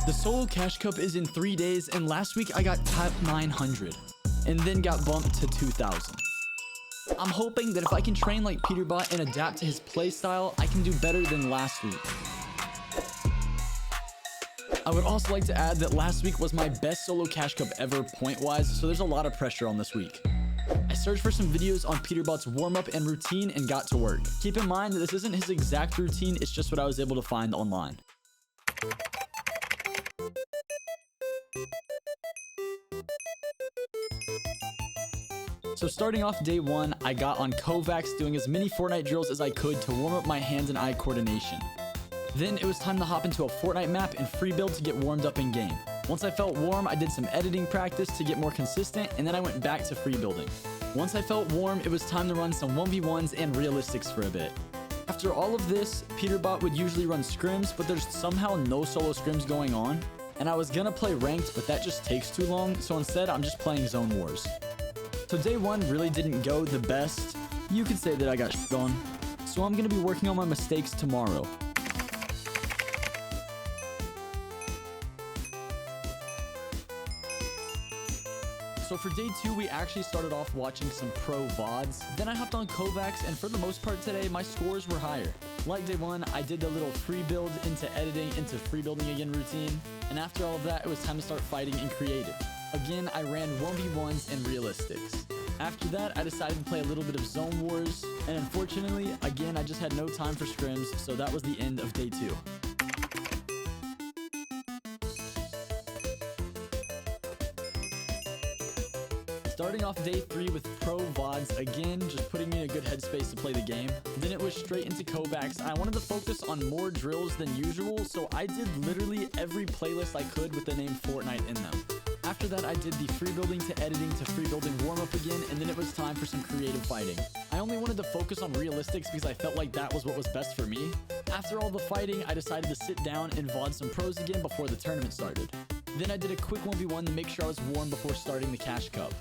The solo cash cup is in 3 days, and last week I got top 900 and then got bumped to 2000. I'm hoping that if I can train like Peterbot and adapt to his playstyle, I can do better than last week. I would also like to add that last week was my best solo cash cup ever point-wise, so there's a lot of pressure on this week. I searched for some videos on Peterbot's warm-up and routine and got to work. Keep in mind that this isn't his exact routine, it's just what I was able to find online. So starting off day 1, I got on Kovacs doing as many Fortnite drills as I could to warm up my hand and eye coordination. Then it was time to hop into a Fortnite map and free build to get warmed up in game. Once I felt warm, I did some editing practice to get more consistent, and then I went back to free building. Once I felt warm, it was time to run some 1v1s and realistics for a bit. After all of this, Peterbot would usually run scrims, but there's somehow no solo scrims going on. And I was gonna play ranked, but that just takes too long, so instead I'm just playing zone wars. So day 1 really didn't go the best. You could say that I got shit on. So I'm gonna be working on my mistakes tomorrow. So for day 2, we actually started off watching some pro VODs. Then I hopped on Kovacs, and for the most part today, my scores were higher. Like day 1, I did a little free build into editing, into free building again routine. And after all of that, it was time to start fighting in creative. Again, I ran 1v1s and realistics. After that, I decided to play a little bit of zone wars. And unfortunately, again, I just had no time for scrims, so that was the end of day 2. Starting off day 3 with pro VODs, again, just putting me in a good headspace to play the game. Then it was straight into Kovacs. I wanted to focus on more drills than usual, so I did literally every playlist I could with the name Fortnite in them. After that, I did the free building to editing to free building warm-up again, and then it was time for some creative fighting. I only wanted to focus on realistics because I felt like that was what was best for me. After all the fighting, I decided to sit down and VOD some pros again before the tournament started. Then I did a quick 1v1 to make sure I was warm before starting the Cash Cup.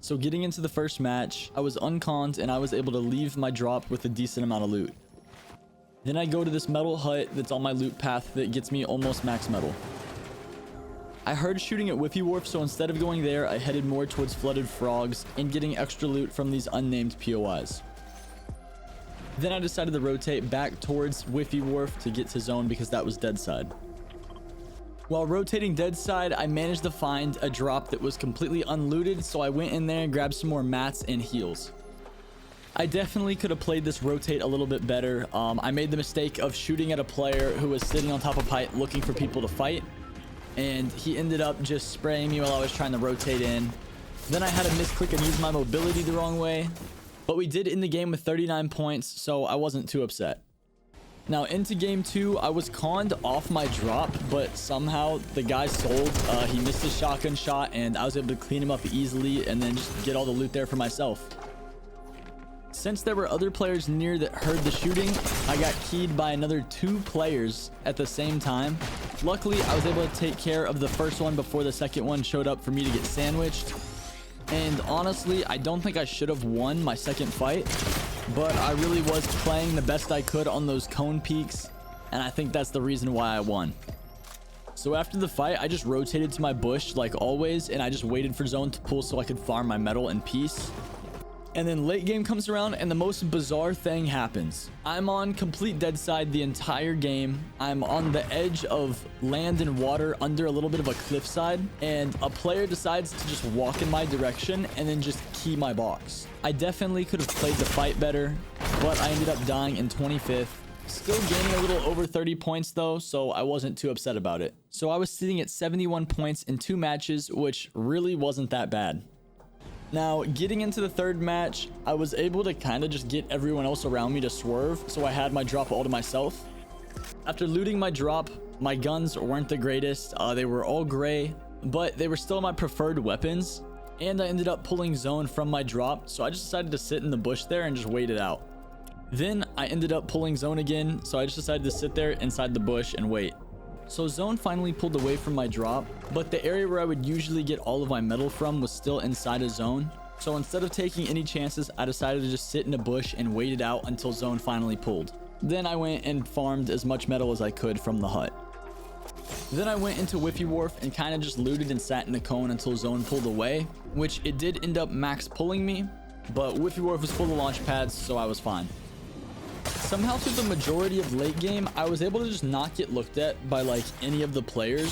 So getting into the first match, I was unconned and I was able to leave my drop with a decent amount of loot. Then I go to this metal hut that's on my loot path that gets me almost max metal. I heard shooting at Whiffy Wharf, so instead of going there, I headed more towards Flooded Frogs and getting extra loot from these unnamed POIs. Then I decided to rotate back towards Whiffy Wharf to get to zone because that was dead side. While rotating dead side, I managed to find a drop that was completely unlooted, so I went in there and grabbed some more mats and heals. I definitely could have played this rotate a little bit better. I made the mistake of shooting at a player who was sitting on top of height looking for people to fight, and he ended up just spraying me while I was trying to rotate in. Then I had to misclick and use my mobility the wrong way, but we did end the game with 39 points, so I wasn't too upset. Now into game 2, I was conned off my drop, but somehow the guy sold. He missed his shotgun shot, and I was able to clean him up easily and then just get all the loot there for myself. Since there were other players near that heard the shooting, I got keyed by another 2 players at the same time. Luckily, I was able to take care of the first one before the second one showed up for me to get sandwiched. And honestly, I don't think I should have won my second fight, but I really was playing the best I could on those cone peaks, and I think that's the reason why I won. So after the fight, I just rotated to my bush like always, and I just waited for zone to pull so I could farm my metal in peace. And then late game comes around and the most bizarre thing happens. I'm on complete dead side the entire game. I'm on the edge of land and water under a little bit of a cliffside, and a player decides to just walk in my direction and then just key my box. I definitely could have played the fight better, but I ended up dying in 25th. Still gaining a little over 30 points though, so I wasn't too upset about it. So I was sitting at 71 points in 2 matches, which really wasn't that bad. Now, getting into the third match, I was able to kind of just get everyone else around me to swerve, so I had my drop all to myself. After looting my drop, my guns weren't the greatest. They were all gray, but they were still my preferred weapons, and I ended up pulling zone from my drop, so I just decided to sit in the bush there and just wait it out. Then I ended up pulling zone again, so I just decided to sit there inside the bush and wait. So zone finally pulled away from my drop, but the area where I would usually get all of my metal from was still inside a zone. So instead of taking any chances, I decided to just sit in a bush and wait it out until zone finally pulled. Then I went and farmed as much metal as I could from the hut. Then I went into Whiffy Wharf and kind of just looted and sat in a cone until zone pulled away, which it did end up max pulling me, but Whiffy Wharf was full of launch pads, so I was fine. Somehow through the majority of late game, I was able to just not get looked at by like any of the players,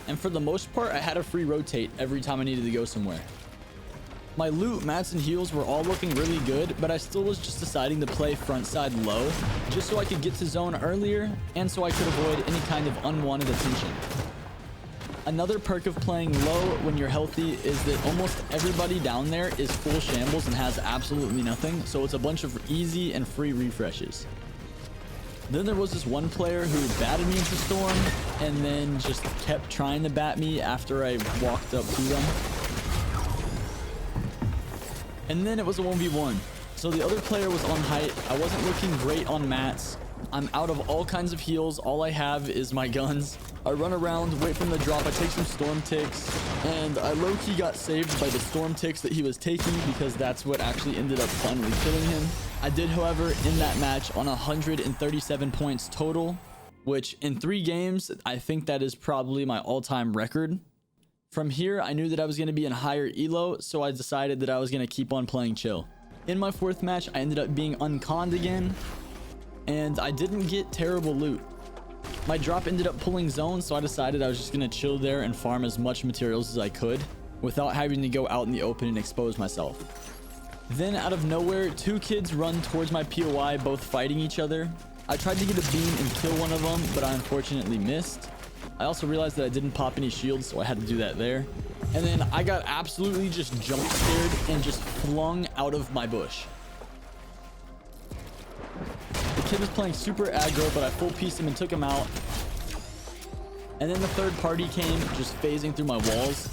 and for the most part, I had a free rotate every time I needed to go somewhere. My loot, mats, and heals were all looking really good, but I still was just deciding to play front side low, just so I could get to zone earlier, and so I could avoid any kind of unwanted attention. Another perk of playing low when you're healthy is that almost everybody down there is full shambles and has absolutely nothing, so it's a bunch of easy and free refreshes. Then there was this one player who batted me into Storm, and then just kept trying to bat me after I walked up to them. And then it was a 1v1. So the other player was on height. I wasn't looking great on mats. I'm out of all kinds of heals. All I have is my guns. I run around, wait for him to drop. I take some storm ticks, and I low-key got saved by the storm ticks that he was taking because that's what actually ended up finally killing him. I did, however, end that match on 137 points total, which in 3 games, I think that is probably my all-time record. From here, I knew that I was going to be in higher elo, so I decided that I was going to keep on playing chill. In my 4th match, I ended up being unconned again, and I didn't get terrible loot. My drop ended up pulling zone, so I decided I was just going to chill there and farm as much materials as I could without having to go out in the open and expose myself. Then out of nowhere, 2 kids run towards my POI, both fighting each other. I tried to get a beam and kill one of them, but I unfortunately missed. I also realized that I didn't pop any shields, so I had to do that there. And then I got absolutely just jump scared and just flung out of my bush. The kid was playing super aggro, but I full pieced him and took him out. And then the third party came, just phasing through my walls.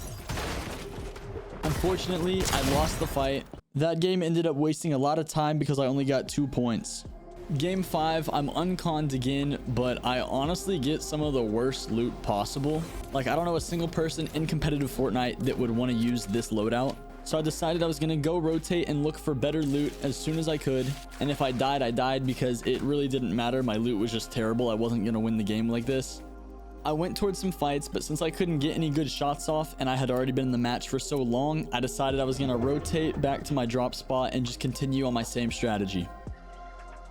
Unfortunately, I lost the fight. That game ended up wasting a lot of time because I only got 2 points. Game 5, I'm unconned again, but I honestly get some of the worst loot possible. Like, I don't know a single person in competitive Fortnite that would want to use this loadout. So I decided I was going to go rotate and look for better loot as soon as I could. And if I died, I died because it really didn't matter. My loot was just terrible. I wasn't going to win the game like this. I went towards some fights, but since I couldn't get any good shots off and I had already been in the match for so long, I decided I was going to rotate back to my drop spot and just continue on my same strategy.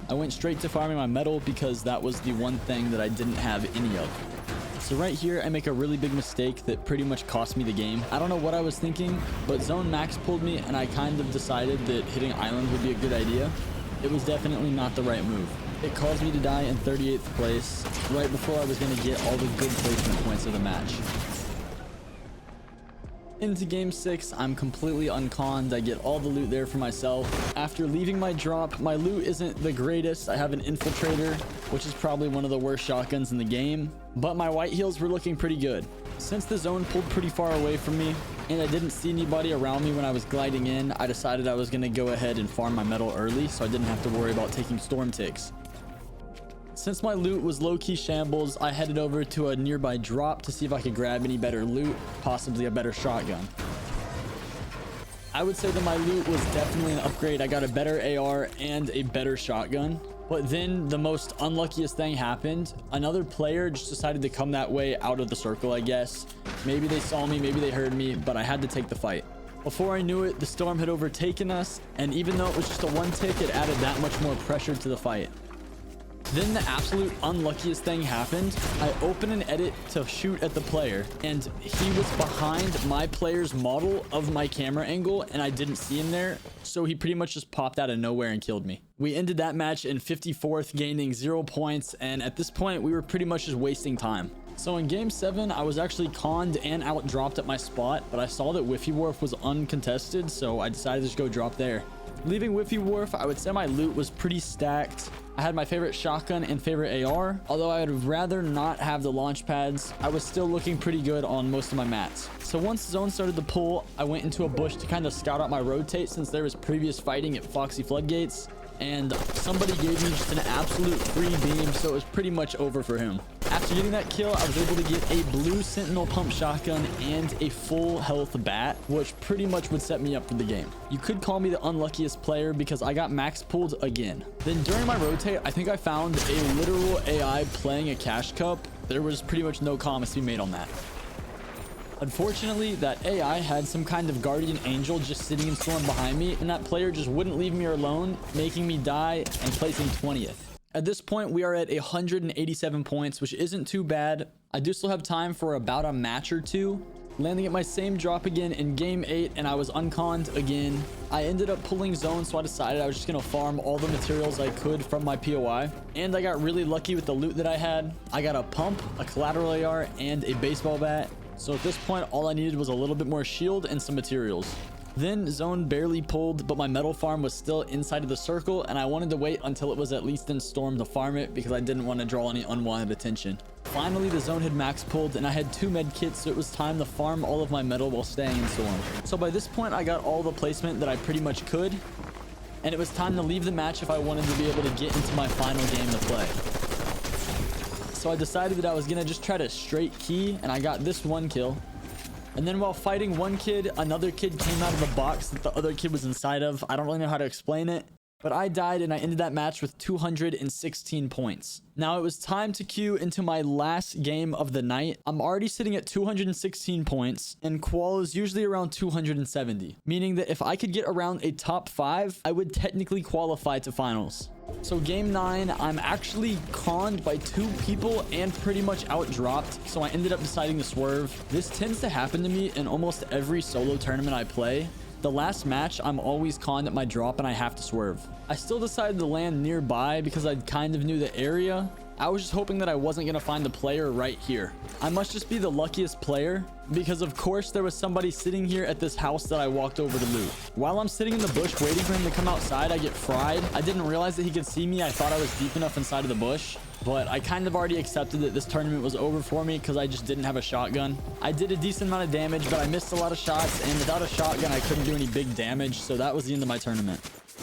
I went straight to farming my metal because that was the one thing that I didn't have any of. So right here, I make a really big mistake that pretty much cost me the game. I don't know what I was thinking, but zone max pulled me and I kind of decided that hitting island would be a good idea. It was definitely not the right move. It caused me to die in 38th place, right before I was going to get all the good placement points of the match. Into game 6, I'm completely unconned. I get all the loot there for myself. After leaving my drop, my loot isn't the greatest. I have an infiltrator, which is probably one of the worst shotguns in the game, but my white heals were looking pretty good. Since the zone pulled pretty far away from me and I didn't see anybody around me when I was gliding in, I decided I was going to go ahead and farm my metal early so I didn't have to worry about taking storm ticks. Since my loot was low-key shambles, I headed over to a nearby drop to see if I could grab any better loot, possibly a better shotgun. I would say that my loot was definitely an upgrade. I got a better AR and a better shotgun. But then the most unluckiest thing happened. Another player just decided to come that way out of the circle, I guess. Maybe they saw me, maybe they heard me, but I had to take the fight. Before I knew it, the storm had overtaken us, and even though it was just a 1 tick, it added that much more pressure to the fight. Then the absolute unluckiest thing happened. I opened an edit to shoot at the player, and he was behind my player's model of my camera angle, and I didn't see him there, so he pretty much just popped out of nowhere and killed me. We ended that match in 54th, gaining 0 points, and at this point, we were pretty much just wasting time. So in game 7, I was actually conned and outdropped at my spot, but I saw that Whiffy Wharf was uncontested, so I decided to just go drop there. Leaving Whiffy Wharf, I would say my loot was pretty stacked. I had my favorite shotgun and favorite AR. Although I would rather not have the launch pads, I was still looking pretty good on most of my mats. So once zone started to pull, I went into a bush to kind of scout out my rotate since there was previous fighting at Foxy Floodgates. And somebody gave me just an absolute free beam, so it was pretty much over for him. After getting that kill, I was able to get a blue sentinel pump shotgun and a full health bat, which pretty much would set me up for the game. You could call me the unluckiest player because I got max pulled again. Then during my rotate, I think I found a literal AI playing a cash cup. There was pretty much no comments to be made on that. Unfortunately, that AI had some kind of guardian angel just sitting in storm behind me, and that player just wouldn't leave me alone, making me die and placing 20th. At this point, we are at 187 points, which isn't too bad. I do still have time for about a match or two. Landing at my same drop again in game 8, and I was unconned again. I ended up pulling zone, so I decided I was just going to farm all the materials I could from my POI. And I got really lucky with the loot that I had. I got a pump, a collateral AR, and a baseball bat. So at this point, all I needed was a little bit more shield and some materials. Then zone barely pulled, but my metal farm was still inside of the circle, and I wanted to wait until it was at least in storm to farm it because I didn't want to draw any unwanted attention. Finally, the zone had max pulled, and I had 2 med kits, so it was time to farm all of my metal while staying in storm. So by this point, I got all the placement that I pretty much could, and it was time to leave the match if I wanted to be able to get into my final game to play. So I decided that I was gonna just try to straight key, and I got this 1 kill. And then while fighting one kid, another kid came out of the box that the other kid was inside of. I don't really know how to explain it, but I died and I ended that match with 216 points. Now it was time to queue into my last game of the night. I'm already sitting at 216 points, and Qual is usually around 270, meaning that if I could get around a top 5, I would technically qualify to finals. So game 9, I'm actually conned by 2 people and pretty much outdropped, so I ended up deciding to swerve. This tends to happen to me in almost every solo tournament I play. The last match, I'm always conned at my drop and I have to swerve. I still decided to land nearby because I kind of knew the area. I was just hoping that I wasn't going to find the player right here. I must just be the luckiest player because of course there was somebody sitting here at this house that I walked over to loot. While I'm sitting in the bush waiting for him to come outside, I get fried. I didn't realize that he could see me. I thought I was deep enough inside of the bush, but I kind of already accepted that this tournament was over for me because I just didn't have a shotgun. I did a decent amount of damage, but I missed a lot of shots, and without a shotgun, I couldn't do any big damage, so that was the end of my tournament.